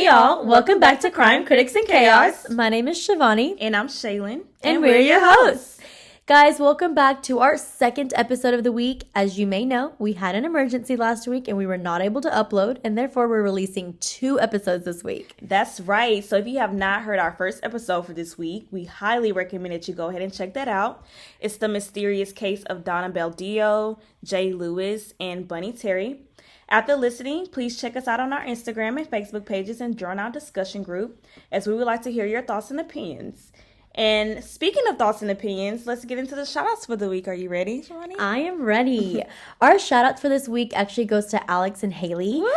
y'all, welcome back to Crime Critics and Chaos. My name is Shivani. And I'm Shaylin. And we're your hosts. Guys, welcome back to our second episode of the week. As you may know, we had an emergency last week and we were not able to upload, and therefore we're releasing 2 episodes this week. That's right. So if you have not heard our first episode for this week, we highly recommend that you go ahead and check that out. It's the mysterious case of Donna Beldio, Jay Lewis, and Bunny Terry. After listening, please check us out on our Instagram and Facebook pages and join our discussion group, as we would like to hear your thoughts and opinions. And speaking of thoughts and opinions, let's get into the shoutouts for the week. Are you ready, Shivani? I am ready. Our shoutouts for this week actually goes to Alex and Haley. Woo!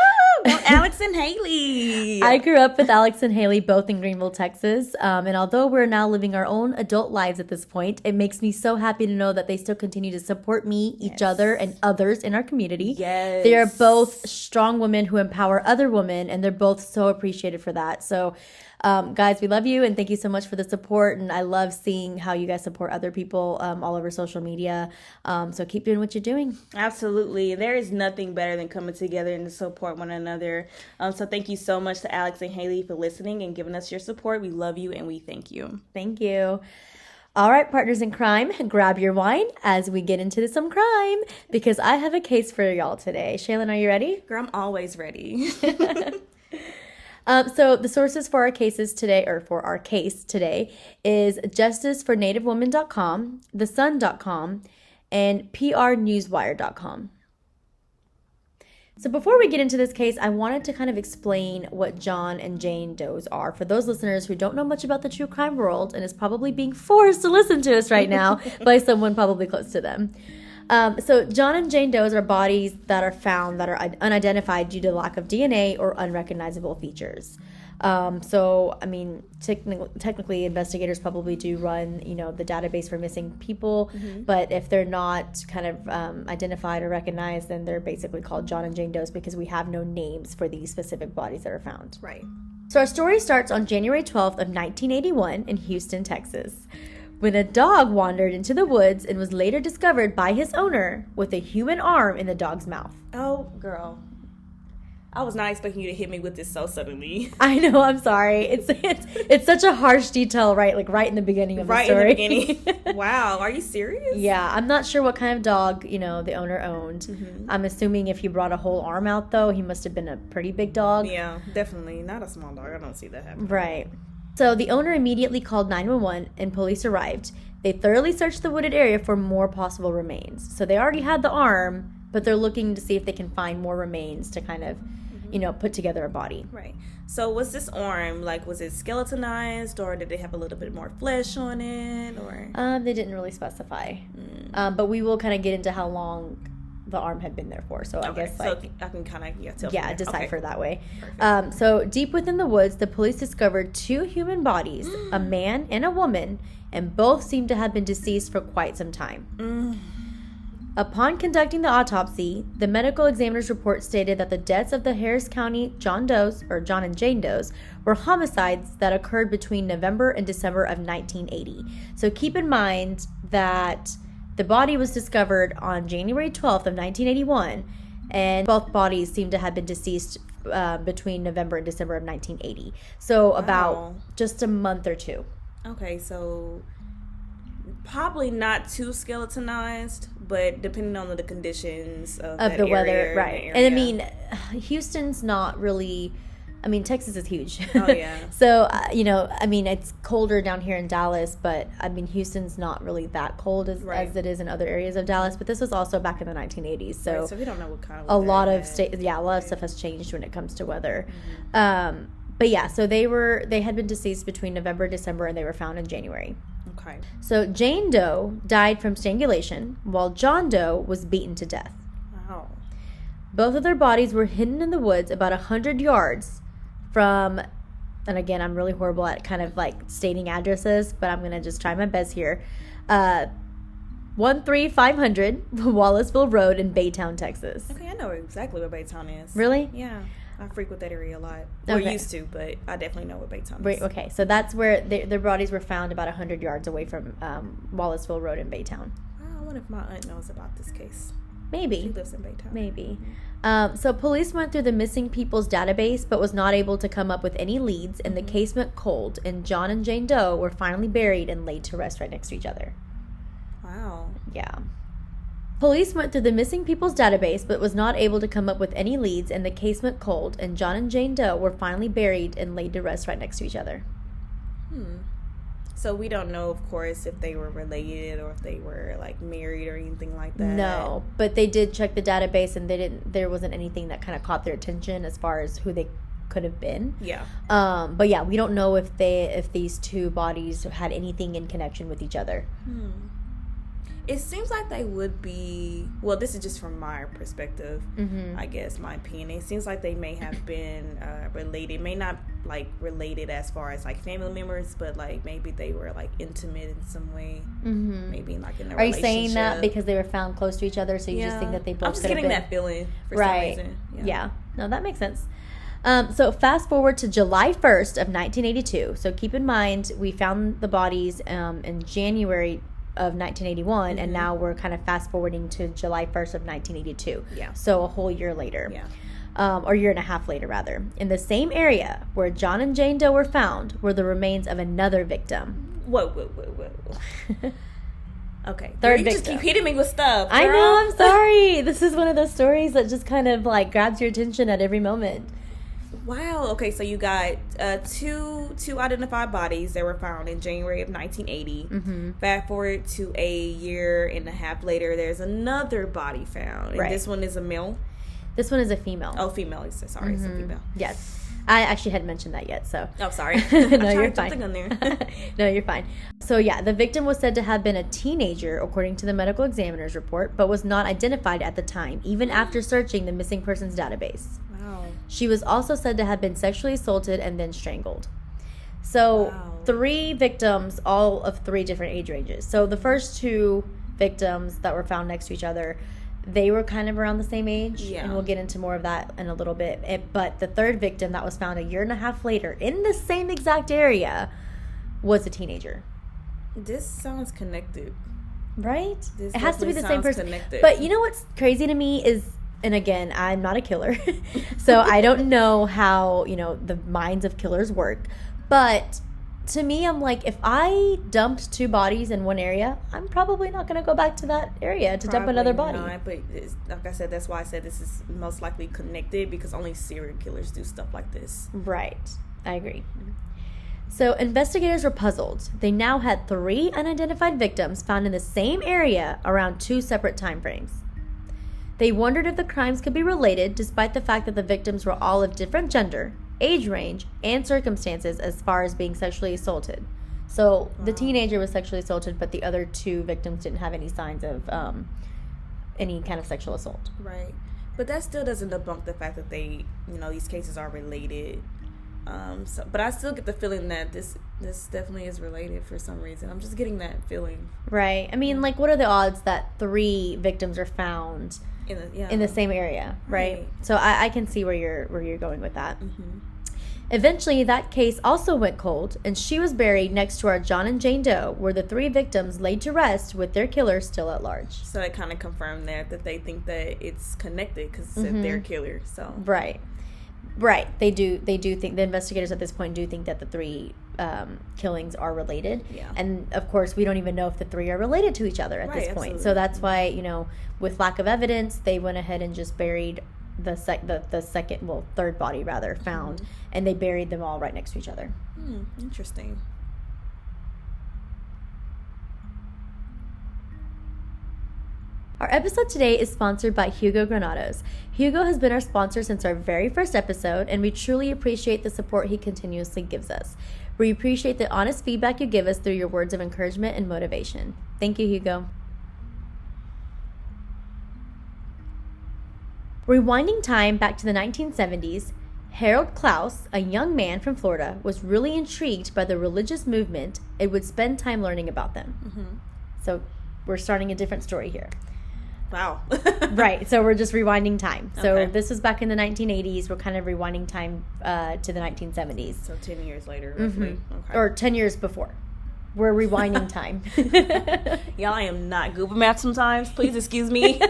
Go Alex and Haley! I grew up with Alex and Haley both in Greenville, Texas. And although we're now living our own adult lives at this point, it makes me so happy to know that they still continue to support me, each other, and others in our community. Yes. They are both strong women who empower other women, and they're both so appreciated for that. So, guys, we love you and thank you so much for the support, and I love seeing how you guys support other people all over social media, so keep doing what you're doing. Absolutely. There is nothing better than coming together and to support one another, so thank you so much to Alex and Haley for listening and giving us your support. We love you and we thank you. Thank you. All right, partners in crime, grab your wine as we get into some crime, because I have a case for y'all today. Shaylin, are you ready? Girl, I'm always ready. So the sources for our cases today, or for our case today, is justicefornativewomen.com, thesun.com, and prnewswire.com. So before we get into this case, I wanted to kind of explain what John and Jane Does are for those listeners who don't know much about the true crime world and is probably being forced to listen to us right now by someone probably close to them. So John and Jane Does are bodies that are found that are unidentified due to lack of DNA or unrecognizable features. So, I mean, technically investigators probably do run, the database for missing people, but if they're not kind of identified or recognized, then they're basically called John and Jane Does because we have no names for these specific bodies that are found. Right. So our story starts on January 12th of 1981 in Houston, Texas, when a dog wandered into the woods and was later discovered by his owner with a human arm in the dog's mouth. Oh, girl. I was not expecting you to hit me with this so suddenly. I know, I'm sorry. It's such a harsh detail, right? Like right in the beginning of the story. Right in the beginning. Wow, are you serious? Yeah, I'm not sure what kind of dog, the owner owned. Mm-hmm. I'm assuming if he brought a whole arm out, though, he must have been a pretty big dog. Yeah, definitely. Not a small dog. I don't see that happening. Right. So the owner immediately called 911 and police arrived. They thoroughly searched the wooded area for more possible remains. So they already had the arm, but they're looking to see if they can find more remains to kind of, put together a body. Right. So was this arm, was it skeletonized, or did they have a little bit more flesh on it, or? They didn't really specify. But we will kind of get into how long the arm had been there for. So I guess so I can kind of tell. Yeah, decipher that way. So deep within the woods, the police discovered 2 human bodies, a man and a woman, and both seemed to have been deceased for quite some time. Upon conducting the autopsy, the medical examiner's report stated that the deaths of the Harris County John and Jane Does, were homicides that occurred between November and December of 1980. So keep in mind that the body was discovered on January 12th of 1981, and both bodies seem to have been deceased between November and December of 1980. So about just a month or 2. Okay, so probably not too skeletonized, but depending on the conditions of the weather, right? And I mean, Houston's not really. I mean, Texas is huge. Oh, yeah. So, it's colder down here in Dallas, but, Houston's not really that cold as it is in other areas of Dallas. But this was also back in the 1980s. So, so we don't know what kind of weather. A lot of stuff has changed when it comes to weather. But, yeah, so they had been deceased between November and December, and they were found in January. Okay. So, Jane Doe died from strangulation, while John Doe was beaten to death. Wow. Both of their bodies were hidden in the woods about 100 yards from, and again, I'm really horrible at kind of stating addresses, but I'm going to just try my best here. 13500 Wallaceville Road in Baytown, Texas. Okay, I know exactly where Baytown is. Really? Yeah. I frequent that area a lot. Or used to, but I definitely know what Baytown is. Right, okay, so that's where their bodies were found about 100 yards away from Wallaceville Road in Baytown. I wonder if my aunt knows about this case. Maybe. She lives in Baytown. Maybe. So police went through the missing people's database, but was not able to come up with any leads, and the case went cold, and John and Jane Doe were finally buried and laid to rest right next to each other. Wow. Yeah. Police went through the missing people's database, but was not able to come up with any leads, and the case went cold, and John and Jane Doe were finally buried and laid to rest right next to each other. So we don't know, of course, if they were related or if they were like married or anything like that. No, but they did check the database, and there wasn't anything that kind of caught their attention as far as who they could have been. Yeah. But yeah, we don't know if these two bodies had anything in connection with each other. It seems like they would be, well, this is just from my perspective, I guess, my opinion. It seems like they may have been related, may not like related as far as like family members, but like maybe they were like intimate in some way, maybe like in a relationship. Are you saying that because they were found close to each other, so you just think that they both I'm just getting that feeling for some reason. Yeah. No, that makes sense. So fast forward to July 1st of 1982. So keep in mind, we found the bodies in January of 1981, and now we're kind of fast forwarding to July 1st of 1982. Yeah. So a whole year later. Yeah. Or year and a half later, rather. In the same area where John and Jane Doe were found were the remains of another victim. Whoa. Okay. Third you victim. Just keep hitting me with stuff, girl. I know, I'm sorry. This is one of those stories that just kind of like grabs your attention at every moment. Wow. Okay, so you got two identified bodies that were found in January of 1980. Fast forward to a year and a half later, there's another body found. And this one is a male? This one is a female. Oh, female. Sorry, it's a female. Yes. I actually hadn't mentioned that yet, so. Oh, sorry. No, you're fine. Something on there. No, you're fine. So, yeah, the victim was said to have been a teenager, according to the medical examiner's report, but was not identified at the time, even after searching the missing persons database. Wow. She was also said to have been sexually assaulted and then strangled. So, 3 victims, all of 3 different age ranges. So, the first 2 victims that were found next to each other, they were kind of around the same age, and we'll get into more of that in a little bit. But the third victim that was found a year and a half later in the same exact area was a teenager. This sounds connected. Right? This it has to be the same person. Connected. But you know what's crazy to me is, and again, I'm not a killer, so I don't know how, the minds of killers work. But to me, I'm like, if I dumped 2 bodies in one area, I'm probably not going to go back to that area to dump another body. Not, but like I said, that's why I said this is most likely connected, because only serial killers do stuff like this. Right. I agree. So investigators were puzzled. They now had 3 unidentified victims found in the same area around 2 separate time frames. They wondered if the crimes could be related, despite the fact that the victims were all of different gender, age range, and circumstances as far as being sexually assaulted. So the teenager was sexually assaulted, but the other 2 victims didn't have any signs of any kind of sexual assault. Right. But that still doesn't debunk the fact that they, these cases are related. But I still get the feeling that this definitely is related for some reason. I'm just getting that feeling. Right. I mean, like, what are the odds that 3 victims are found in the same area, right? So I can see where you're going with that. Eventually, that case also went cold, and she was buried next to our John and Jane Doe, where the 3 victims laid to rest with their killer still at large. So it kind of confirmed that they think that it's connected because they're killers. So right. They do think, the investigators at this point do think that the 3 killings are related. Yeah. And of course, we don't even know if the 3 are related to each other at this point. Absolutely. So that's why, with lack of evidence, they went ahead and just buried the third body rather found, and they buried them all right next to each other. Interesting. Our episode today is sponsored by Hugo Granados. Hugo has been our sponsor since our very first episode, and we truly appreciate the support he continuously gives us. We appreciate the honest feedback you give us through your words of encouragement and motivation. Thank you, Hugo. Rewinding time back to the 1970s, Harold Klaus, a young man from Florida, was really intrigued by the religious movement and would spend time learning about them. So we're starting a different story here. Wow. Right. So we're just rewinding time. So this was back in the 1980s. We're kind of rewinding time to the 1970s. So 10 years later, roughly. Okay. Or 10 years before. We're rewinding time. Y'all, I am not good with math sometimes. Please excuse me.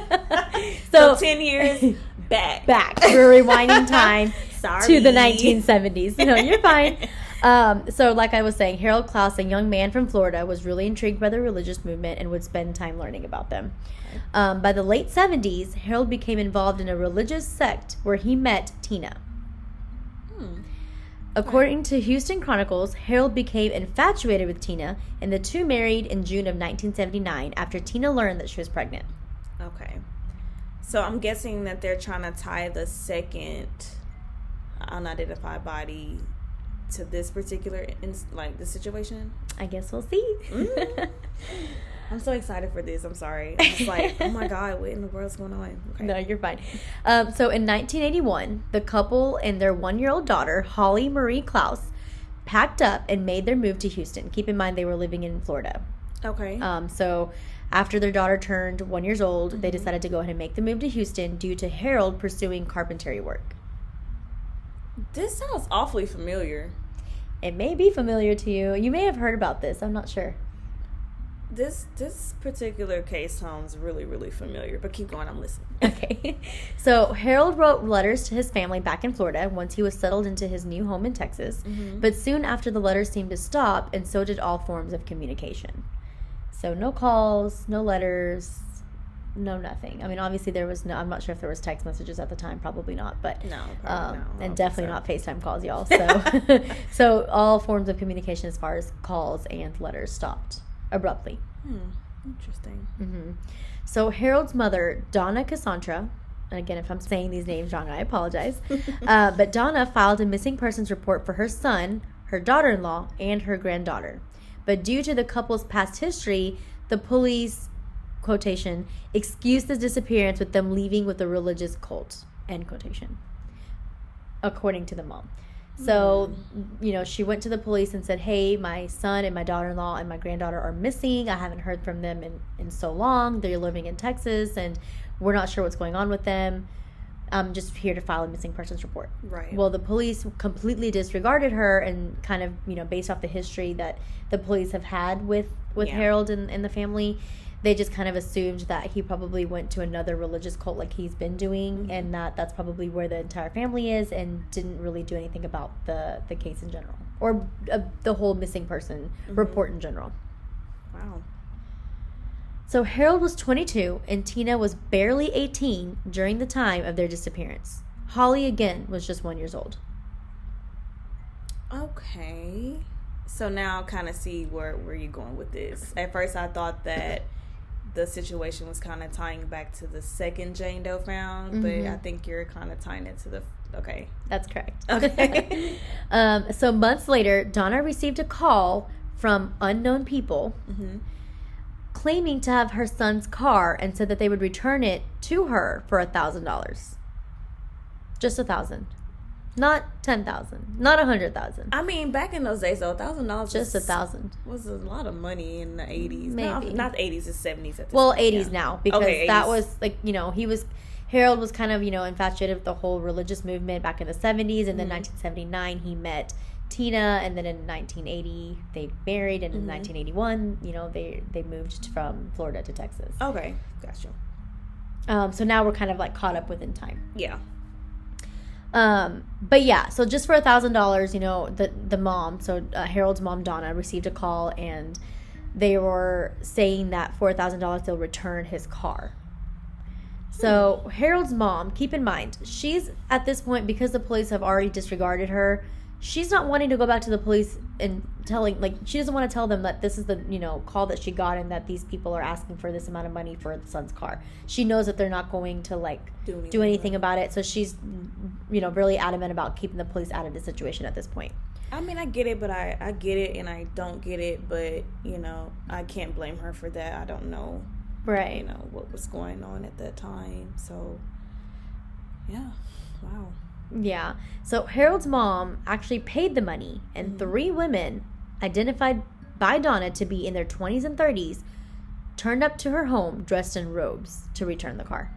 So 10 years back. We're rewinding time Sorry. to the 1970s. No, you're fine. So like I was saying, Harold Klaus, a young man from Florida, was really intrigued by the religious movement and would spend time learning about them. By the late 70s, Harold became involved in a religious sect where he met Tina. According to Houston Chronicles, Harold became infatuated with Tina, and the two married in June of 1979 after Tina learned that she was pregnant. Okay. So I'm guessing that they're trying to tie the second unidentified body to this particular, the situation. I guess we'll see. I'm so excited for this. I'm sorry. I'm just like, oh my God, what in the world's going on? Okay. No, you're fine. So in 1981, the couple and their 1-year-old daughter, Holly Marie Klaus, packed up and made their move to Houston. Keep in mind they were living in Florida. Okay. So after their daughter turned 1 year old, they decided to go ahead and make the move to Houston due to Harold pursuing carpentry work. This sounds awfully familiar. It may be familiar to you. You may have heard about this. I'm not sure. This particular case sounds really, really familiar, but keep going, I'm listening. Okay. So Harold wrote letters to his family back in Florida once he was settled into his new home in Texas. But soon after, the letters seemed to stop, and so did all forms of communication. So no calls, no letters, no nothing. I mean, obviously there was no, I'm not sure if there was text messages at the time, probably not, but no, probably not. And definitely not FaceTime calls, y'all. So so all forms of communication as far as calls and letters stopped abruptly. Interesting. So Harold's mother, Donna Cassandra, and again, if I'm saying these names wrong, I apologize, but Donna filed a missing persons report for her son, her daughter-in-law, and her granddaughter. But due to the couple's past history, the police, quotation, excused the disappearance with them leaving with a religious cult, end quotation, according to the mom. So, she went to the police and said, hey, my son and my daughter-in-law and my granddaughter are missing. I haven't heard from them in so long. They're living in Texas, and we're not sure what's going on with them. I'm just here to file a missing persons report. Right. Well, the police completely disregarded her and kind of, based off the history that the police have had with Harold and the family, they just kind of assumed that he probably went to another religious cult like he's been doing, and that's probably where the entire family is, and didn't really do anything about the case in general, or the whole missing person report in general. Wow. So Harold was 22 and Tina was barely 18 during the time of their disappearance. Holly, again, was just 1 year old. Okay. So now I kind of see where you're going with this. At first I thought that the situation was kind of tying back to the second Jane Doe found, but I think you're kind of tying it to the... Okay. That's correct. Okay. So months later, Donna received a call from unknown people claiming to have her son's car and said that they would return it to her for $1,000. Just $1,000. Not $10,000. Not $100,000. I mean, back in those days, though, $1,000 just $1,000 was a lot of money in the 80s. Maybe Not the 80s, it's 70s at this well, point, 80s now, because okay, that 80s. was Harold was kind of, infatuated with the whole religious movement back in the 70s, and then 1979 he met Tina, and then in 1980 they married, and in 1981, they moved from Florida to Texas. Okay, gotcha. So now we're kind of like caught up within time. Yeah. But yeah, so just for $1,000, the mom, so Harold's mom, Donna, received a call, and they were saying that for $1,000 they'll return his car. So Harold's mom, keep in mind, she's at this point, because the police have already disregarded her, she's not wanting to go back to the police and she doesn't want to tell them that this is the, call that she got and that these people are asking for this amount of money for the son's car. She knows that they're not going to do anything about it. So she's, really adamant about keeping the police out of the situation at this point. I mean, I get it, but I get it and I don't get it, but, I can't blame her for that. I don't know. Right. What was going on at that time. So, yeah. Wow. Yeah. So Harold's mom actually paid the money, and 3 women, identified by Donna to be in their 20s and 30s, turned up to her home dressed in robes to return the car.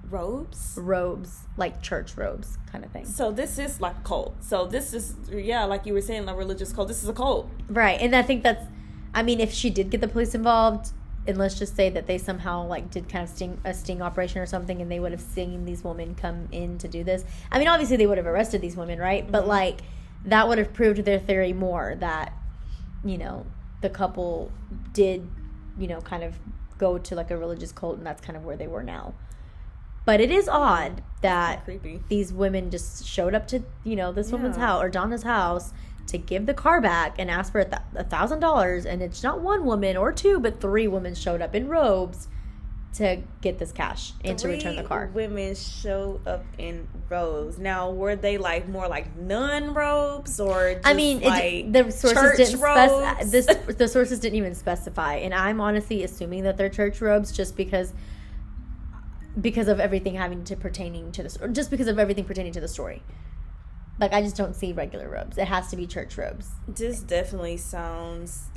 Robes? Robes, like church robes kind of thing. So this is like a cult. So this is, like you were saying, a religious cult. This is a cult. Right. And I think that's, I mean, if she did get the police involved, and let's just say that they somehow like did kind of a sting operation or something, and they would have seen these women come in to do this. I mean, obviously they would have arrested these women, right? Mm-hmm. But like that would have proved their theory more that, the couple did, kind of go to like a religious cult, and that's kind of where they were now. But it is odd that these women just showed up to, this woman's house or Donna's house to give the car back and ask for $1,000. And it's not one woman or two, but 3 women showed up in robes to get this cash and to return the car. 3 women showed up in robes. Now, were they like more like nun robes or just the sources church robes? The sources didn't even specify. And I'm honestly assuming that they're church robes just because of everything pertaining to the story. Like, I just don't see regular robes. It has to be church robes. This definitely sounds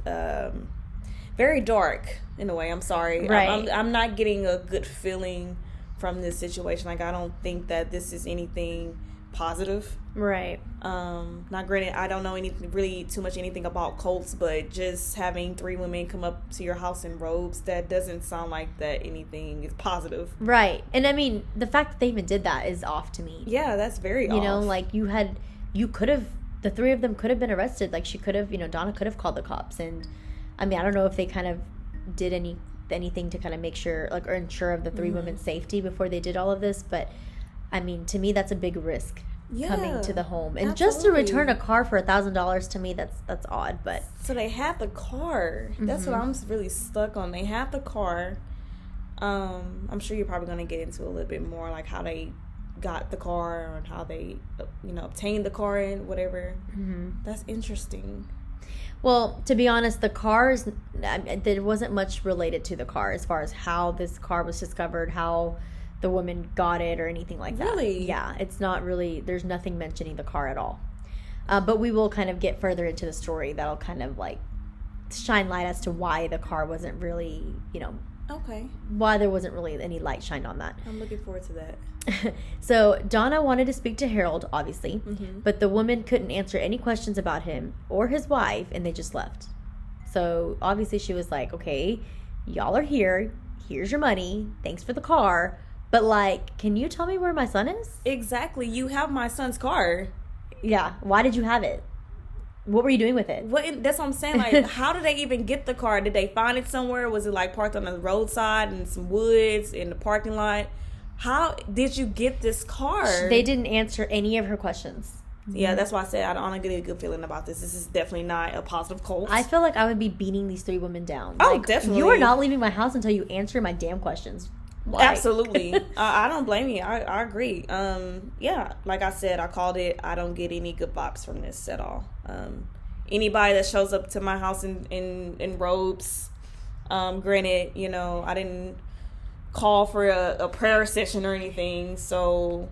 very dark in a way. I'm sorry. Right. I'm not getting a good feeling from this situation. Like, I don't think that this is anything positive. Right. Not granted, I don't know anything about cults, but just having 3 women come up to your house in robes, that doesn't sound like that anything is positive. Right. And I mean, the fact that they even did that is off to me. Yeah, that's very off. Like the 3 of them could have been arrested. Like, she could have, Donna could have called the cops. And I mean, I don't know if they kind of did anything to kind of make sure, like, or ensure of the 3 women's safety before they did all of this. But I mean, to me, that's a big risk. Coming to the home, and just to return a car for $1,000, to me that's odd. But so they had the car. That's what I'm really stuck on. They had the car. I'm sure you're probably going to get into a little bit more, like how they got the car and how they obtained the car and whatever. That's interesting. Well, to be honest, the cars, there wasn't much related to the car as far as how this car was discovered, how the woman got it, or anything like that. Really? Yeah, it's not really, there's nothing mentioning the car at all. But we will kind of get further into the story that'll kind of like shine light as to why the car wasn't really, okay, why there wasn't really any light shined on that. I'm looking forward to that. So Donna wanted to speak to Harold, obviously, but the woman couldn't answer any questions about him or his wife, and they just left. So obviously she was like, okay, y'all are here, here's your money, thanks for the car. But, like, can you tell me where my son is? Exactly. You have my son's car. Yeah. Why did you have it? What were you doing with it? That's what I'm saying. Like, how did they even get the car? Did they find it somewhere? Was it, like, parked on the roadside in some woods in the parking lot? How did you get this car? They didn't answer any of her questions. Yeah, that's why I said I don't get a good feeling about this. This is definitely not a positive cult. I feel like I would be beating these 3 women down. Oh, like, definitely. You are not leaving my house until you answer my damn questions. Why? Absolutely. I don't blame you. I agree. Yeah, like I said, I called it. I don't get any good vibes from this at all. Anybody that shows up to my house in robes, granted, I didn't call for a prayer session or anything, so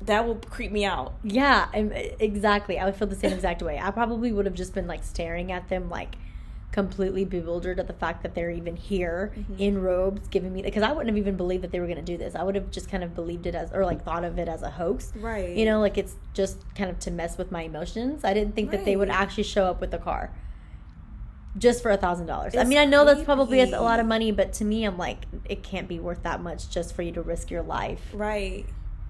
that will creep me out. Yeah, exactly. I would feel the same exact way. I probably would have just been like staring at them, like completely bewildered at the fact that they're even here in robes giving me, because I wouldn't have even believed that they were going to do this. I would have just kind of believed it as, or like thought of it as a hoax, right? Like it's just kind of to mess with my emotions. I didn't think that they would actually show up with a car just for $1,000. I mean, I know that's probably a lot of money, but to me, I'm like, it can't be worth that much just for you to risk your life, right?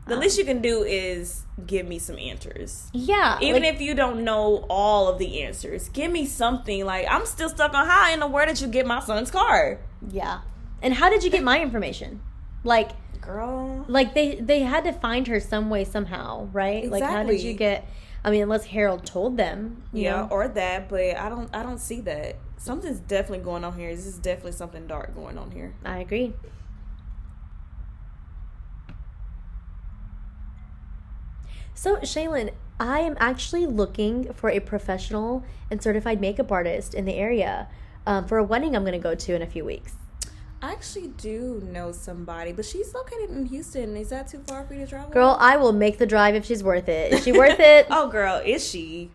The least you can do is give me some answers. Yeah. Even if you don't know all of the answers, give me something. Like, I'm still stuck on how in the world did you get my son's car? Yeah. And how did you get my information? Like, girl. Like, they had to find her some way, somehow, right? Exactly. Like, how did you get, I mean, unless Harold told them. You know? Or that, but I don't see that. Something's definitely going on here. This is definitely something dark going on here. I agree. So, Shaylin, I am actually looking for a professional and certified makeup artist in the area for a wedding I'm going to go to in a few weeks. I actually do know somebody, but she's located in Houston. Is that too far for you to travel? Girl, I will make the drive if she's worth it. Is she worth it? Oh, girl, is she?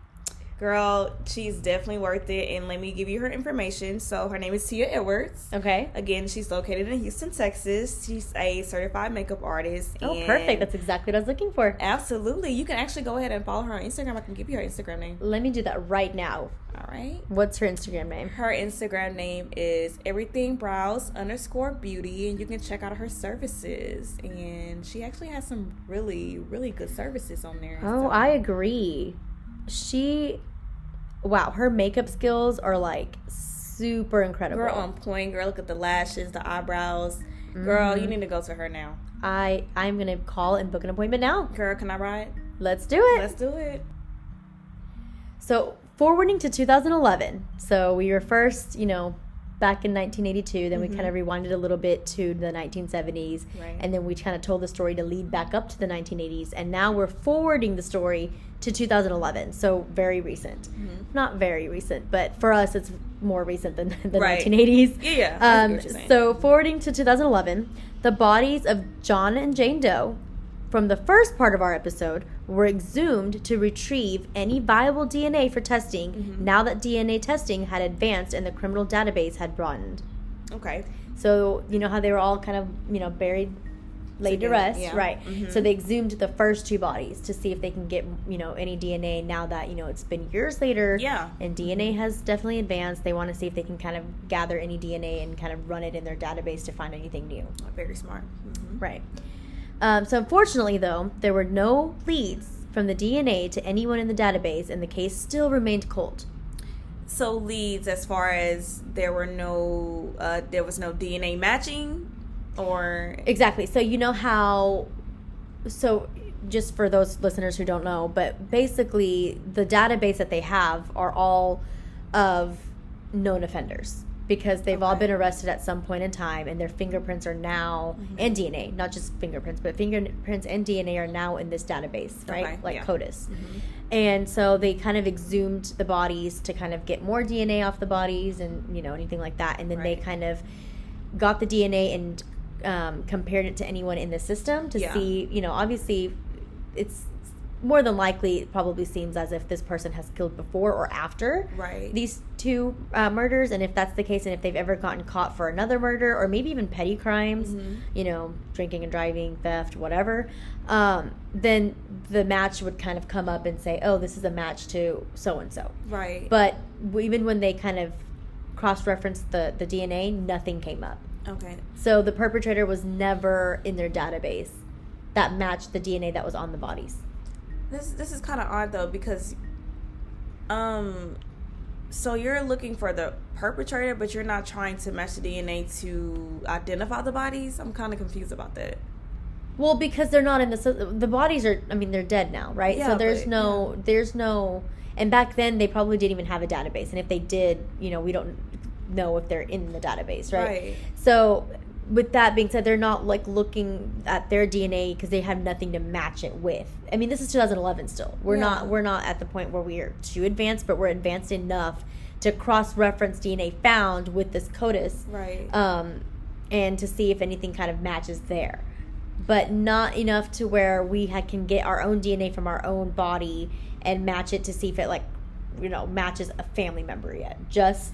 Girl, she's definitely worth it. And let me give you her information. So her name is Tia Edwards. Okay. Again, she's located in Houston, Texas. She's a certified makeup artist. Oh, perfect. That's exactly what I was looking for. Absolutely. You can actually go ahead and follow her on Instagram. I can give you her Instagram name. Let me do that right now. All right. What's her Instagram name? Her Instagram name is everythingbrows_beauty, and you can check out her services. And she actually has some really, really good services on there. Oh, so. I agree. Wow, her makeup skills are like super incredible. Girl, on point. Girl, look at the lashes, the eyebrows. Girl, you need to go to her now. I'm gonna call and book an appointment now. Girl, can I ride? Let's do it. Let's do it. So forwarding to 2011. So we were first, back in 1982. Then we kind of rewinded a little bit to the 1970s. Right. And then we kind of told the story to lead back up to the 1980s. And now we're forwarding the story to 2011. So very recent. Not very recent, but for us it's more recent than the 1980s. Yeah. I see what you're saying. So forwarding to 2011, the bodies of John and Jane Doe from the first part of our episode were exhumed to retrieve any viable DNA for testing now that DNA testing had advanced and the criminal database had broadened. Okay. So, you know how they were all kind of, buried, laid to rest? Yeah. Right. So they exhumed the first two bodies to see if they can get, any DNA now that, it's been years later. Yeah. And DNA has definitely advanced. They want to see if they can kind of gather any DNA and kind of run it in their database to find anything new. Very smart. Right. So unfortunately, though, there were no leads from the DNA to anyone in the database, and the case still remained cold. So leads as far as there was no DNA matching, or exactly. So you know how. So just for those listeners who don't know, but basically the database that they have are all of known offenders. Because they've all been arrested at some point in time, and their fingerprints are now, and DNA, not just fingerprints, but fingerprints and DNA are now in this database, right? CODIS. And so they kind of exhumed the bodies to kind of get more DNA off the bodies and, anything like that. And then they kind of got the DNA and compared it to anyone in the system to see, obviously it's more than likely, it probably seems as if this person has killed before or after these two murders. And if that's the case, and if they've ever gotten caught for another murder or maybe even petty crimes, drinking and driving, theft, whatever, then the match would kind of come up and say, oh, this is a match to so-and-so. Right. But even when they kind of cross-referenced the DNA, nothing came up. Okay. So the perpetrator was never in their database that matched the DNA that was on the bodies. This is kind of odd though, because so you're looking for the perpetrator, but you're not trying to match the DNA to identify the bodies. I'm kind of confused about that. Well, because they're not in the bodies are, they're dead now, right? Yeah, so there's no, and back then they probably didn't even have a database, and if they did, we don't know if they're in the database, right? So with that being said, they're not like looking at their DNA because they have nothing to match it with. This is 2011 still. We're not at the point where we are too advanced, but we're advanced enough to cross-reference DNA found with this CODIS, right? And to see if anything kind of matches there, but not enough to where we can get our own DNA from our own body and match it to see if it matches a family member yet. That's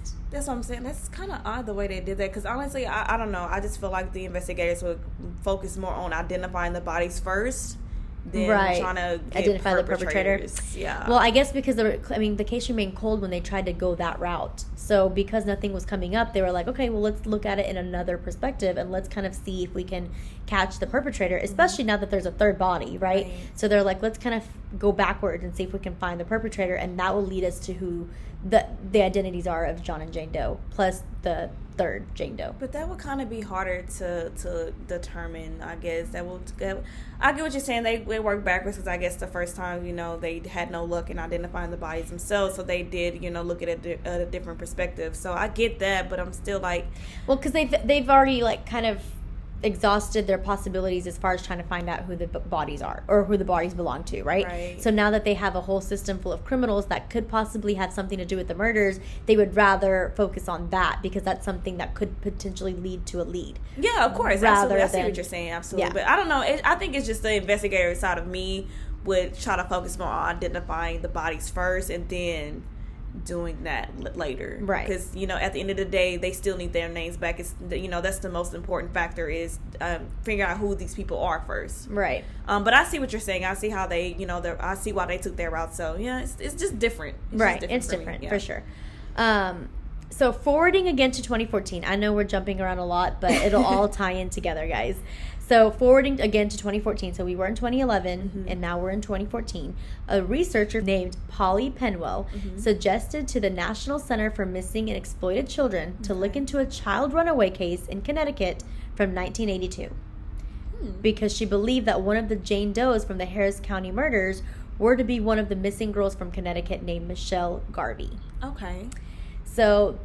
what I'm saying. That's kind of odd the way they did that, because honestly, I don't know. I just feel like the investigators would focus more on identifying the bodies first than trying to identify the perpetrator. Yeah. Well, I guess because the case remained cold when they tried to go that route. So because nothing was coming up, they were like, okay, well, let's look at it in another perspective and let's kind of see if we can catch the perpetrator, especially now that there's a third body, right? So they're like, let's kind of go backwards and see if we can find the perpetrator, and that will lead us to who the identities are of John and Jane Doe, plus the third Jane Doe. But that would kind of be harder to determine, I guess. I get what you're saying. They work backwards, because I guess the first time, they had no luck in identifying the bodies themselves, so they did, look at it at a different perspective. So I get that, but I'm still like... Well, because they've already, kind of exhausted their possibilities as far as trying to find out who the bodies are or who the bodies belong to, right? So now that they have a whole system full of criminals that could possibly have something to do with the murders, they would rather focus on that, because that's something that could potentially lead to a lead. Yeah, of course. Absolutely. I see what you're saying. Absolutely. Yeah. But I don't know. I think it's just the investigator side of me would try to focus more on identifying the bodies first and then doing that later. Right. Because, at the end of the day, they still need their names back. It's, that's the most important factor is figuring out who these people are first. Right. But I see what you're saying. I see how they, I see why they took their route. So, yeah, it's just different. It's different for sure. So forwarding again to 2014. I know we're jumping around a lot, but it'll all tie in together, guys. So forwarding again to 2014. So we were in 2011, and now we're in 2014. A researcher named Polly Penwell suggested to the National Center for Missing and Exploited Children to look into a child runaway case in Connecticut from 1982. Because she believed that one of the Jane Does from the Harris County murders were to be one of the missing girls from Connecticut named Michelle Garvey. Okay. So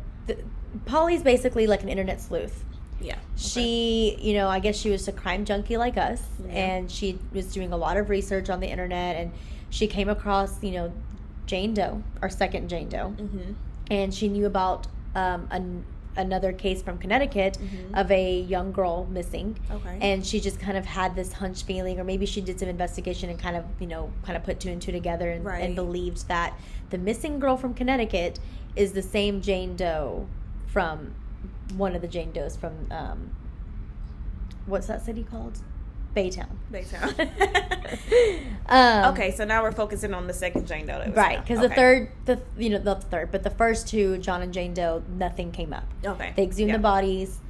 Polly's basically like an internet sleuth. Yeah. Okay. She, I guess she was a crime junkie like us, and she was doing a lot of research on the internet, and she came across, Jane Doe, our second Jane Doe, and she knew about another case from Connecticut of a young girl missing. Okay. And she just kind of had this hunch feeling, or maybe she did some investigation and kind of put two and two together and believed that the missing girl from Connecticut is the same Jane Doe from one of the Jane Does from, what's that city called? Baytown. Okay, so now we're focusing on the second Jane Doe. Right, because not the third, but the first two, John and Jane Doe, nothing came up. Okay. They exhumed the bodies,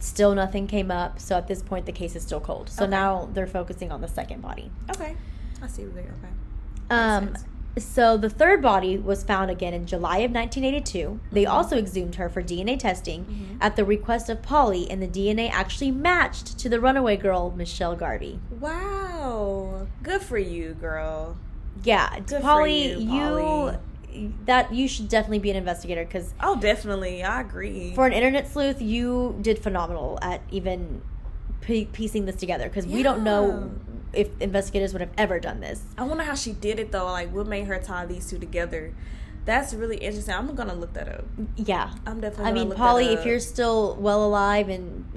still nothing came up, so at this point the case is still cold. So now they're focusing on the second body. Okay. I see what they're, So the third body was found again in July of 1982. They also exhumed her for DNA testing at the request of Polly, and the DNA actually matched to the runaway girl, Michelle Garvey. Wow. Good for you, girl. Yeah. Good Polly, for you, Polly. You should definitely be an investigator, because... Oh, definitely. I agree. For an internet sleuth, you did phenomenal at even piecing this together, because we don't know if investigators would have ever done this. I wonder how she did it, though. Like, what made her tie these two together? That's really interesting. I'm going to look that up. Yeah. I'm definitely going to look Polly, that up. if you're still well alive and,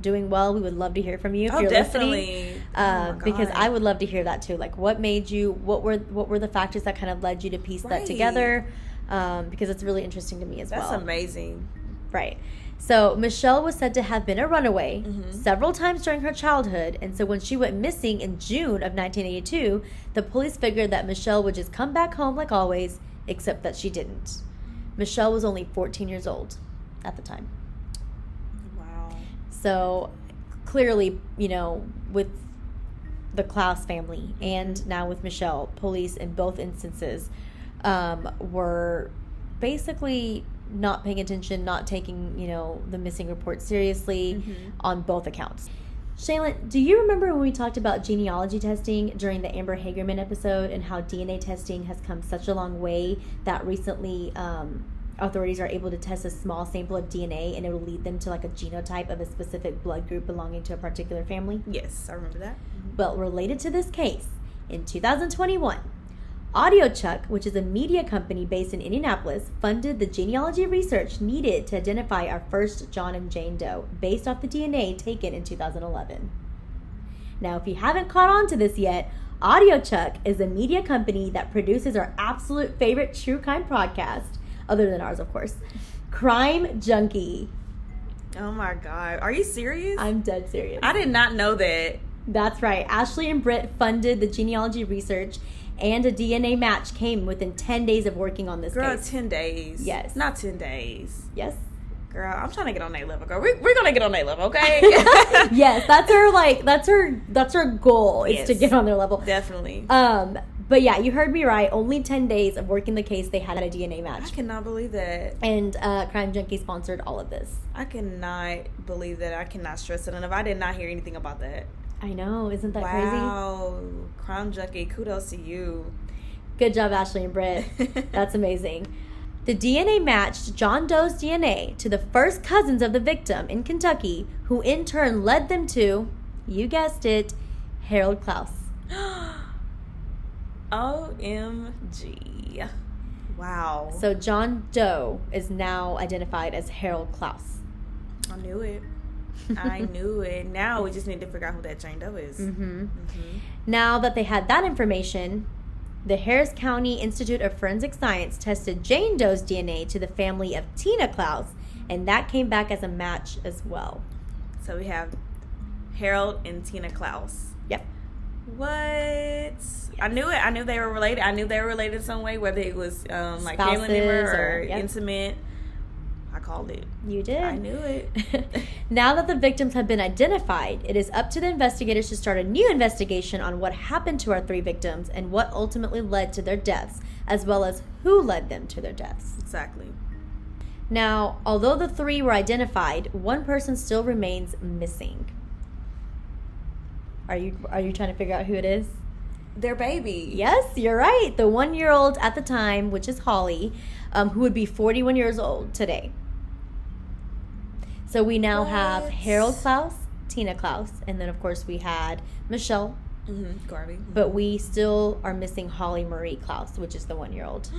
doing well, we would love to hear from you if you're definitely. listening. Because I would love to hear that, too. Like, what made you, what were the factors that kind of led you to piece that together? Because it's really interesting to me as well. That's amazing. Right. So Michelle was said to have been a runaway several times during her childhood, and so when she went missing in June of 1982, the police figured that Michelle would just come back home like always, except that she didn't. Michelle was only 14 years old at the time. Wow. So clearly, with the Klaus family and now with Michelle, police in both instances were basically not paying attention, not taking, the missing report seriously on both accounts. Shaylin, do you remember when we talked about genealogy testing during the Amber Hagerman episode and how DNA testing has come such a long way that recently authorities are able to test a small sample of DNA and it will lead them to like a genotype of a specific blood group belonging to a particular family? Yes, I remember that. Well, related to this case, in 2021, AudioChuck, which is a media company based in Indianapolis, funded the genealogy research needed to identify our first John and Jane Doe based off the DNA taken in 2011. Now, if you haven't caught on to this yet, AudioChuck is a media company that produces our absolute favorite true crime podcast, other than ours, of course, Crime Junkie. Oh my God. Are you serious? I'm dead serious. I did not know that. That's right. Ashley and Britt funded the genealogy research, and a DNA match came within 10 days of working on this Girl, case. 10 days. Yes. Not 10 days. Yes. Girl, I'm trying to get on that level, girl. We're going to get on that level, okay? Yes, that's her goal is to get on their level. Definitely. But yeah, you heard me right. Only 10 days of working the case, they had a DNA match. I cannot believe that. And Crime Junkie sponsored all of this. I cannot believe that. I cannot stress it enough. I did not hear anything about that. I know. Isn't that crazy? Wow. Crime Junkie, kudos to you. Good job, Ashley and Britt. That's amazing. The DNA matched John Doe's DNA to the first cousins of the victim in Kentucky, who in turn led them to, you guessed it, Harold Klaus. OMG. Wow. So John Doe is now identified as Harold Klaus. I knew it. I knew it. Now we just need to figure out who that Jane Doe is. Now that they had that information, the Harris County Institute of Forensic Science tested Jane Doe's DNA to the family of Tina Klaus, and that came back as a match as well. So we have Harold and Tina Klaus. Yep. What? Yes. I knew it. I knew they were related. I knew they were related in some way, whether it was like family member or intimate. I called it. You did. I knew it. Now that the victims have been identified, it is up to the investigators to start a new investigation on what happened to our 3 victims and what ultimately led to their deaths, as well as who led them to their deaths. Exactly. Now, although the 3 were identified, one person still remains missing. Are you trying to figure out who it is? Their baby. Yes, you're right. The 1-year-old at the time, which is Holly, who would be 41 years old today. So we now have Harold Klaus, Tina Klaus, and then of course we had Michelle Garvey. But we still are missing Holly Marie Klaus, which is the 1-year-old.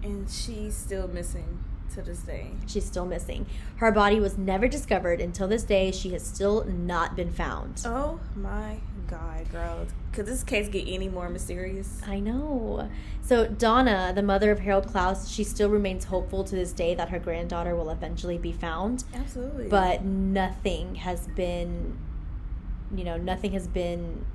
And she's still missing to this day. She's still missing. Her body was never discovered. Until this day, she has still not been found. Oh my God, girl. Could this case get any more mysterious? I know. So Donna, the mother of Harold Klaus, she still remains hopeful to this day that her granddaughter will eventually be found. Absolutely. But nothing has been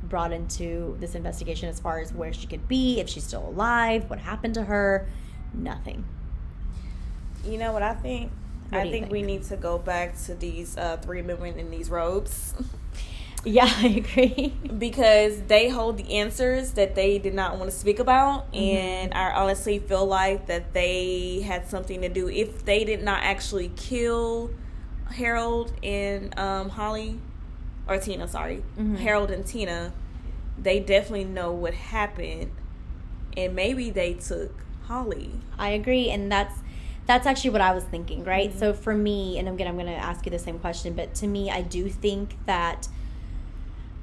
brought into this investigation as far as where she could be, if she's still alive, what happened to her. Nothing. You know what I think? I think we need to go back to these 3 women in these robes. Yeah, I agree. Because they hold the answers that they did not want to speak about. And I honestly feel like that they had something to do. If they did not actually kill Harold and Holly, or Tina, sorry. Harold and Tina, they definitely know what happened. And maybe they took Holly. I agree. And that's actually what I was thinking, right? So for me, and again, I'm going to ask you the same question, but to me, I do think that,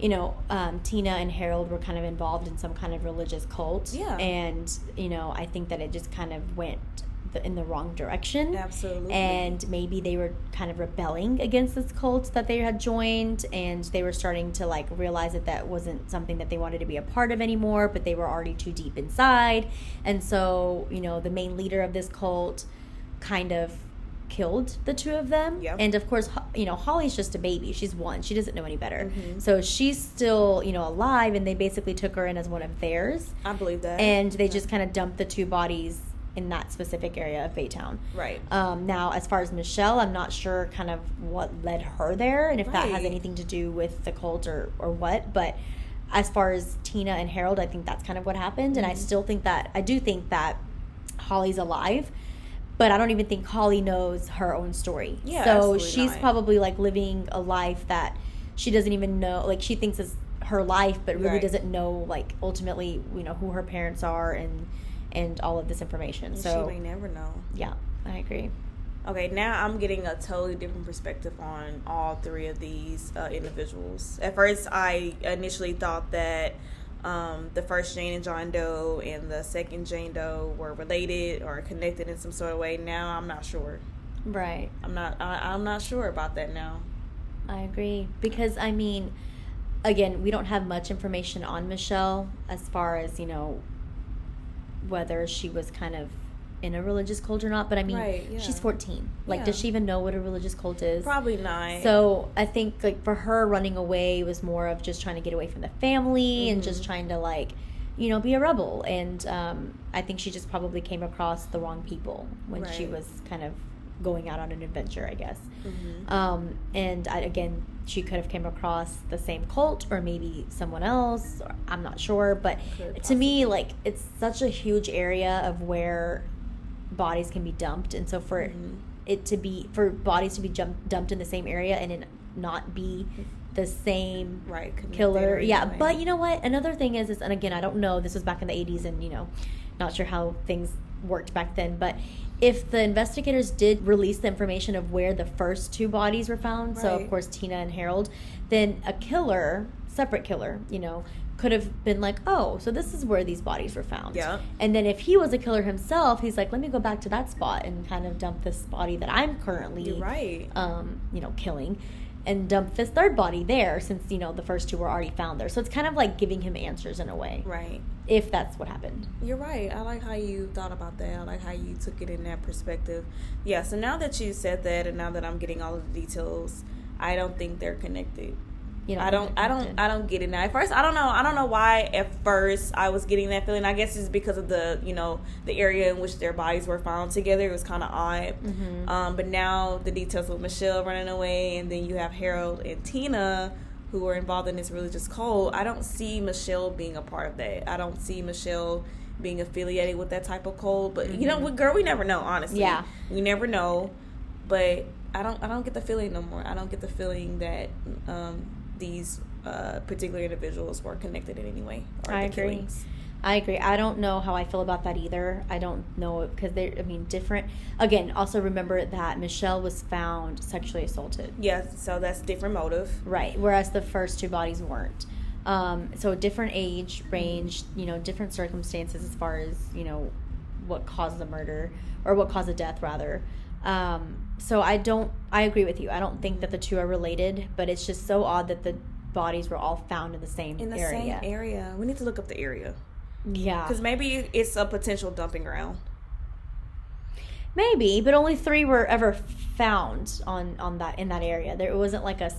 Tina and Harold were kind of involved in some kind of religious cult. Yeah. And, I think that it just kind of went in the wrong direction. Absolutely. And maybe they were kind of rebelling against this cult that they had joined, and they were starting to realize that wasn't something that they wanted to be a part of anymore, but they were already too deep inside. And so, the main leader of this cult kind of killed the 2 of them. Yep. And of course, Holly's just a baby. She's 1. She doesn't know any better. So she's still, alive, and they basically took her in as one of theirs. I believe that. And they just kind of dumped the 2 bodies in that specific area of Baytown. Right. Now, as far as Michelle, I'm not sure kind of what led her there and if that has anything to do with the cult or what. But as far as Tina and Harold, I think that's kind of what happened. And I do think that Holly's alive. But I don't even think Holly knows her own story. Yeah, so she's probably living a life that she doesn't even know. She thinks is her life, but really doesn't know ultimately who her parents are and all of this information. And so she may never know. Yeah, I agree. Okay, now I'm getting a totally different perspective on all 3 of these individuals. At first, I initially thought that the first Jane and John Doe and the second Jane Doe were related or connected in some sort of way. Now I'm not sure. Right. I'm not sure about that now. I agree. Because, again, we don't have much information on Michelle as far as, whether she was kind of in a religious cult or not. But, she's 14. Does she even know what a religious cult is? Probably not. So, I think, for her, running away was more of just trying to get away from the family and just trying to, be a rebel. And I think she just probably came across the wrong people when she was kind of going out on an adventure, I guess. And again, she could have came across the same cult or maybe someone else. Or, I'm not sure, but to me, it's such a huge area of where bodies can be dumped, and so for bodies to be dumped in the same area and it not be the same killer. Yeah, but you know what? Another thing is, and again, I don't know. This was back in the 80s, and not sure how things worked back then, but if the investigators did release the information of where the first 2 bodies were found, so of course Tina and Harold, then a separate killer, could have been oh, so this is where these bodies were found. Yeah. And then if he was a killer himself, he's let me go back to that spot and kind of dump this body that I'm currently, killing. and dump this third body there since, you know, the first two were already found there. So it's kind of like giving him answers in a way. Right. If that's what happened. You're right. I like how you thought about that. I like how you took it in that perspective. Yeah, so now that you said that and now that I'm getting all of the details, I don't think they're connected. I don't get it now. At first, I don't know why at first I was getting that feeling. I guess it's because of the, you know, the area in which their bodies were found together. It was kind of odd. Mm-hmm. But now the details with Michelle running away, and then you have Harold and Tina who are involved in this religious cult. I don't see Michelle being a part of that. I don't see Michelle being affiliated with that type of cult. But you know, girl, we never know. Honestly, yeah, we never know. But I don't get the feeling no more. I don't get the feeling that these particular individuals were connected in any way. I agree. I don't know how I feel about that either. I don't know, because different. Again, also remember that Michelle was found sexually assaulted. Yes, so that's different motive. Right, whereas the first two bodies weren't. So different age range, you know, different circumstances as far as, you know, what caused the murder, or what caused the death, rather. So I agree with you. I don't think that the two are related, but it's just so odd that the bodies were all found in the same area. Same area. We need to look up the area. Yeah. Because maybe it's a potential dumping ground. Maybe, but only 3 were ever found on that, in that area. It wasn't like a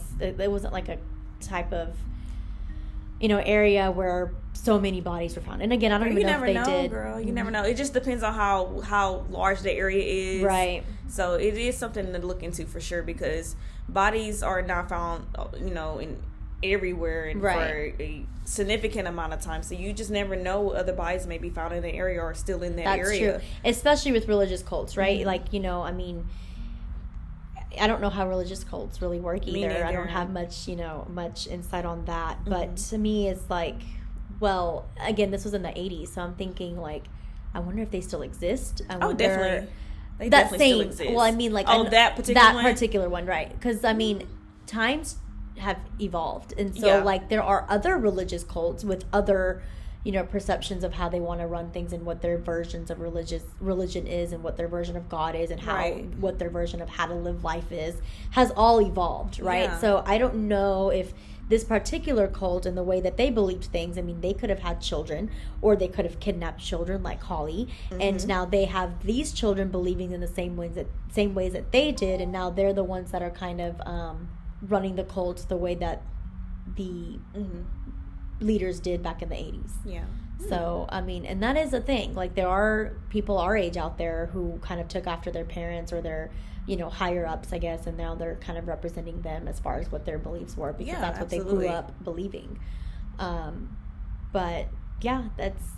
type of, you know, area where so many bodies were found. And again, I don't even know if they did. Girl. You never know. It just depends on how large the area is. Right. So it is something to look into for sure, because bodies are not found, you know, in everywhere and for a significant amount of time. So you just never know what other bodies may be found in the area or still in that area. That's true. Especially with religious cults, right? Mm-hmm. Like, you know, I mean, I don't know how religious cults really work either. I don't have much insight on that. Mm-hmm. But to me, it's like, well, again, this was in the 80s, so I'm thinking, like, I wonder if they still exist. Definitely. They definitely still exist. Well, I mean, like, that particular one, right? Because, I mean, times have evolved, and so like there are other religious cults with other, you know, perceptions of how they want to run things, and what their versions of religion is, and what their version of God is, and how what their version of how to live life has all evolved, right? So I don't know if this particular cult and the way that they believed things, I mean, they could have had children, or they could have kidnapped children like Holly, and now they have these children believing in the same ways that they did, and now they're the ones that are kind of running the cult the way that the leaders did back in the 80s. Yeah. So, I mean, and that is a thing. Like, there are people our age out there who kind of took after their parents or their, you know, higher ups, I guess, and now they're kind of representing them as far as what their beliefs were, because that's what they grew up believing. But yeah,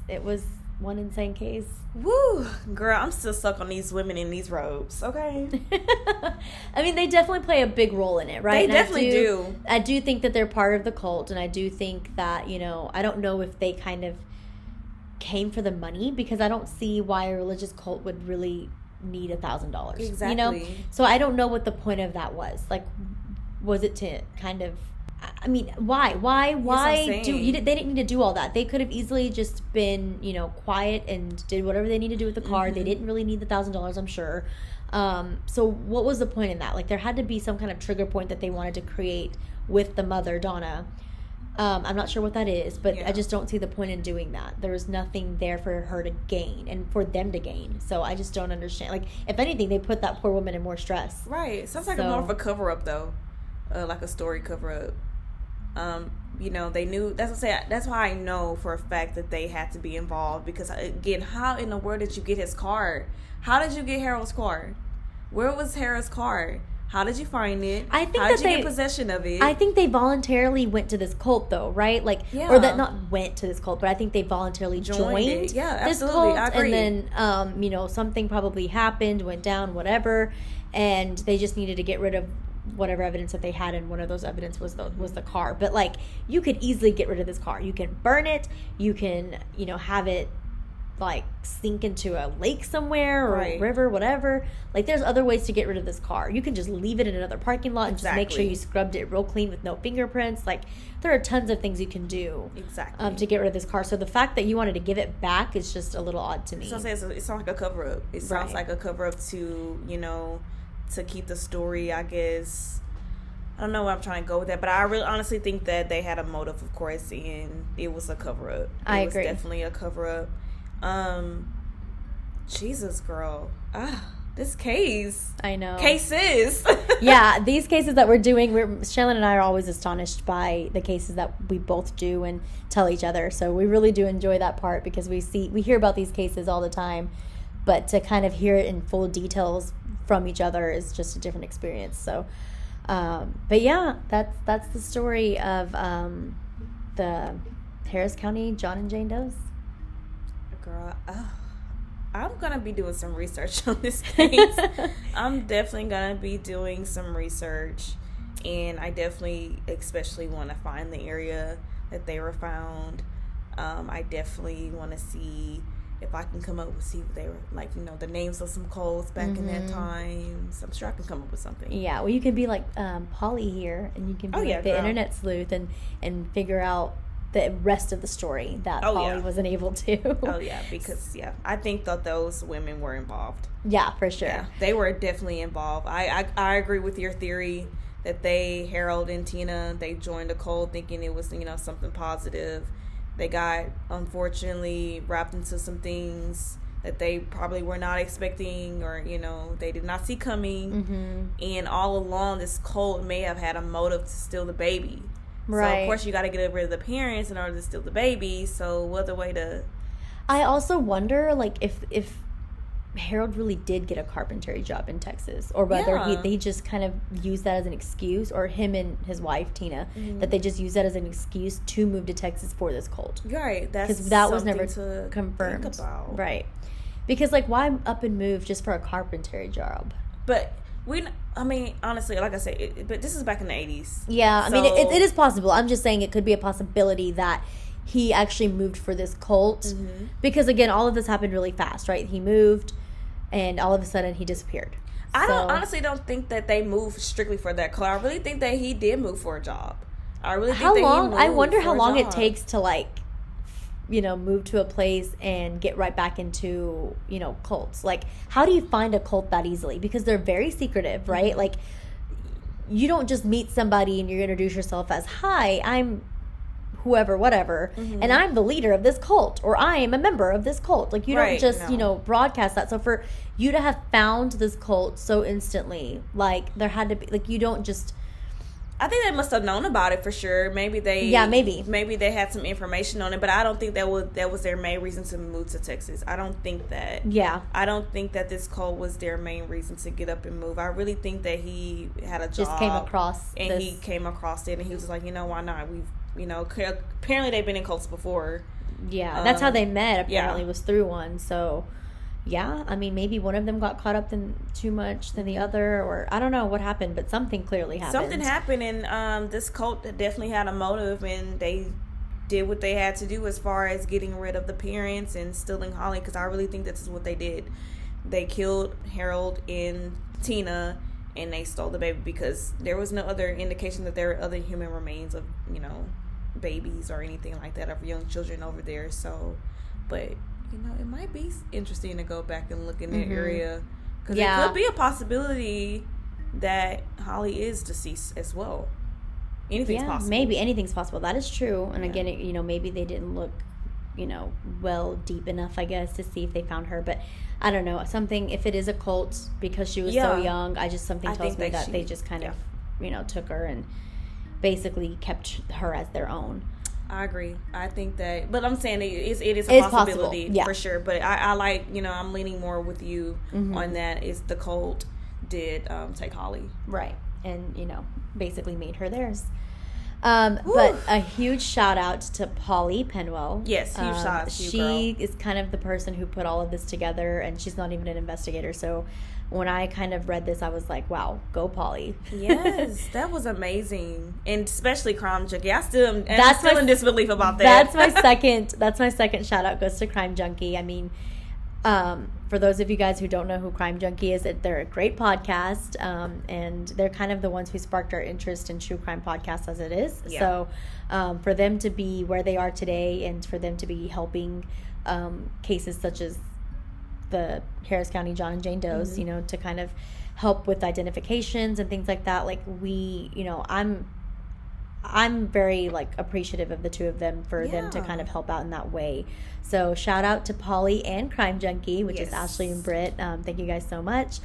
it was one insane case. Woo! Girl, I'm still stuck on these women in these robes, okay? I mean, they definitely play a big role in it, right? They definitely do. I do think that they're part of the cult, and I do think that, you know, I don't know if they kind of came for the money, because I don't see why a religious cult would really need $1,000. Exactly. You know? So I don't know what the point of that was. Like, was it to kind of... I mean, why they didn't need to do all that. They could have easily just been, you know, quiet and did whatever they need to do with the car. They didn't really need the $1,000, I'm sure. So what was the point in that? Like, there had to be some kind of trigger point that they wanted to create with the mother, Donna. I'm not sure what that is, but I just don't see the point in doing that. There was nothing there for her to gain and for them to gain. So I just don't understand. Like, if anything, they put that poor woman in more stress. Right. Sounds like more of a cover-up, though. Like a story cover-up. You know, they knew. That's why I know for a fact that they had to be involved, because again, how in the world did you get his car? How did you get Harold's car? Where was Harold's car? How did you find it? I think how did you get possession of it? I think they voluntarily went to this cult, though, right? Like, or that not went to this cult, but I think they voluntarily joined this cult. I agree. And then, you know, something probably happened, went down, whatever, and they just needed to get rid of whatever evidence that they had, and one of those evidence was the car. But, like, you could easily get rid of this car. You can burn it. You can, you know, have it, like, sink into a lake somewhere or a river, whatever. Like, there's other ways to get rid of this car. You can just leave it in another parking lot and just make sure you scrubbed it real clean with no fingerprints. Like, there are tons of things you can do to get rid of this car. So the fact that you wanted to give it back is just a little odd to me. So it sounds like a cover-up. It sounds like a cover-up to, you know, to keep the story, I guess, I don't know where I'm trying to go with that, but I really honestly think that they had a motive, of course, and it was a cover up. I agree. It was definitely a cover up. Jesus, girl. This case. I know. Cases. Yeah, these cases that we're doing, Shaylin and I are always astonished by the cases that we both do and tell each other. So we really do enjoy that part because we hear about these cases all the time, but to kind of hear it in full details from each other is just a different experience. So, but yeah, that's the story of the Harris County John and Jane Does. Girl, I'm going to be doing some research on this case. I'm definitely going to be doing some research. And I definitely especially want to find the area that they were found. I definitely want to see if I can come up with, see if they were, like, you know, the names of some codes back in that time. So I'm sure I can come up with something. Yeah, well, you can be like Polly here, and you can be like the internet sleuth and figure out the rest of the story that Polly wasn't able to. Oh, yeah, because, I think that those women were involved. Yeah, for sure. Yeah, they were definitely involved. I agree with your theory that Harold and Tina, they joined a cult thinking it was, you know, something positive. They got, unfortunately, wrapped into some things that they probably were not expecting or, you know, they did not see coming. Mm-hmm. And all along, this cult may have had a motive to steal the baby. Right. So, of course, you got to get rid of the parents in order to steal the baby. So, what other way to... I also wonder, like, if Harold really did get a carpentry job in Texas, or whether they just kind of used that as an excuse, or him and his wife, Tina, that they just used that as an excuse to move to Texas for this cult. Right. Because that was never confirmed. Think about. Right. Because, like, why up and move just for a carpentry job? But... honestly, like I said, but this is back in the 80s. Yeah, so, it is possible. I'm just saying it could be a possibility that he actually moved for this cult. Mm-hmm. Because, again, all of this happened really fast, right? He moved, and all of a sudden he disappeared. I honestly don't think that they moved strictly for that cult. I really think that he did move for a job. I really think that he moved I wonder how long it takes to, like, you know, move to a place and get right back into, you know, cults. Like, how do you find a cult that easily? Because they're very secretive, right? Mm-hmm. Like, you don't just meet somebody and you introduce yourself as, hi, I'm whoever, whatever, and I'm the leader of this cult, or I am a member of this cult. Like, you don't just, you know, broadcast that. So for you to have found this cult so instantly, like, there had to be, like, you don't just... I think they must have known about it for sure. Maybe they had some information on it, but I don't think that was their main reason to move to Texas. I don't think that. Yeah. I don't think that this cult was their main reason to get up and move. I really think that he had a job. Just came across and he came across it, and he was like, you know, why not? We've, you know, apparently they've been in cults before. Yeah, that's how they met. Apparently, was through one. So. Yeah, I mean, maybe one of them got caught up in too much than the other, or I don't know what happened, but something clearly happened. Something happened, and this cult definitely had a motive, and they did what they had to do as far as getting rid of the parents and stealing Holly, because I really think this is what they did. They killed Harold and Tina, and they stole the baby because there was no other indication that there were other human remains of, you know, babies or anything like that, of young children over there. So, but... you know, it might be interesting to go back and look in that area. Because it could be a possibility that Holly is deceased as well. Anything's possible. Maybe anything's possible. That is true. And again, you know, maybe they didn't look, you know, well deep enough, I guess, to see if they found her. But I don't know. Something, if it is a cult, because she was so young, something tells me that they just kind of, you know, took her and basically kept her as their own. I agree. I think that, but I'm saying it is a possibility for sure. But I like, you know, I'm leaning more with you on that. Is the cult did take Holly, right? And, you know, basically made her theirs. But a huge shout out to Polly Penwell. Yes, huge shout out to you, girl. She is kind of the person who put all of this together, and she's not even an investigator. So when I kind of read this, I was like, wow, go Polly. Yes, that was amazing. And especially Crime Junkie. I'm still in disbelief about that. That's my second shout out goes to Crime Junkie. I mean, for those of you guys who don't know who Crime Junkie is, they're a great podcast, and they're kind of the ones who sparked our interest in true crime podcasts as it is. Yeah. So for them to be where they are today, and for them to be helping cases such as the Harris County John and Jane Does, you know, to kind of help with identifications and things like that, like I'm very like appreciative of the two of them for them to kind of help out in that way. So shout out to Polly and Crime Junkie, which is Ashley and Britt. Thank you guys so much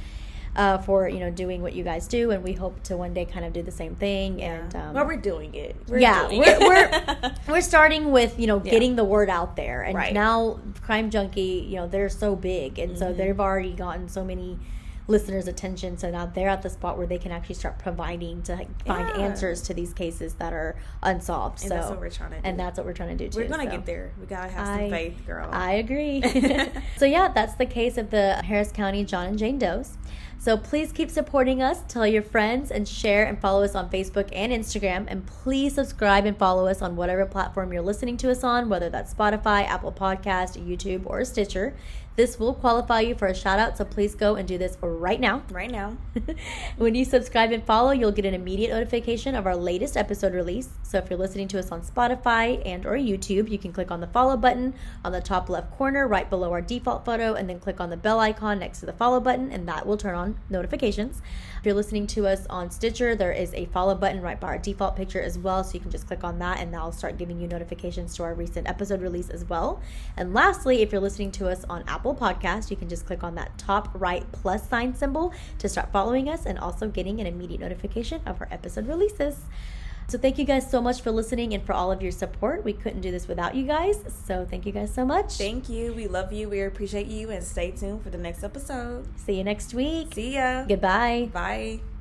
for doing what you guys do, and we hope to one day kind of do the same thing. And well, we're doing it. We're starting with getting the word out there, and now Crime Junkie, they're so big, and so they've already gotten so many listeners' attention, so now they're at the spot where they can actually start providing to find answers to these cases that are unsolved. And that's what we're trying to do. And that's what we're trying to do too. We're gonna get there. We gotta have some faith, girl. I agree. So yeah, that's the case of the Harris County John and Jane Does. So please keep supporting us. Tell your friends and share and follow us on Facebook and Instagram. And please subscribe and follow us on whatever platform you're listening to us on, whether that's Spotify, Apple Podcast, YouTube, or Stitcher. This will qualify you for a shout out, so please go and do this right now. Right now. When you subscribe and follow, you'll get an immediate notification of our latest episode release. So if you're listening to us on Spotify and or YouTube, you can click on the follow button on the top left corner right below our default photo, and then click on the bell icon next to the follow button, and that will turn on notifications. If you're listening to us on Stitcher, there is a follow button right by our default picture as well, so you can just click on that, and that'll start giving you notifications to our recent episode release as well. And lastly, if you're listening to us on Apple Podcast, you can just click on that top right plus sign symbol to start following us and also getting an immediate notification of our episode releases. So thank you guys so much for listening and for all of your support. We couldn't do this without you guys, so thank you guys so much. Thank you. We love you. We appreciate you, and stay tuned for the next episode. See you next week. See ya. Goodbye. Bye.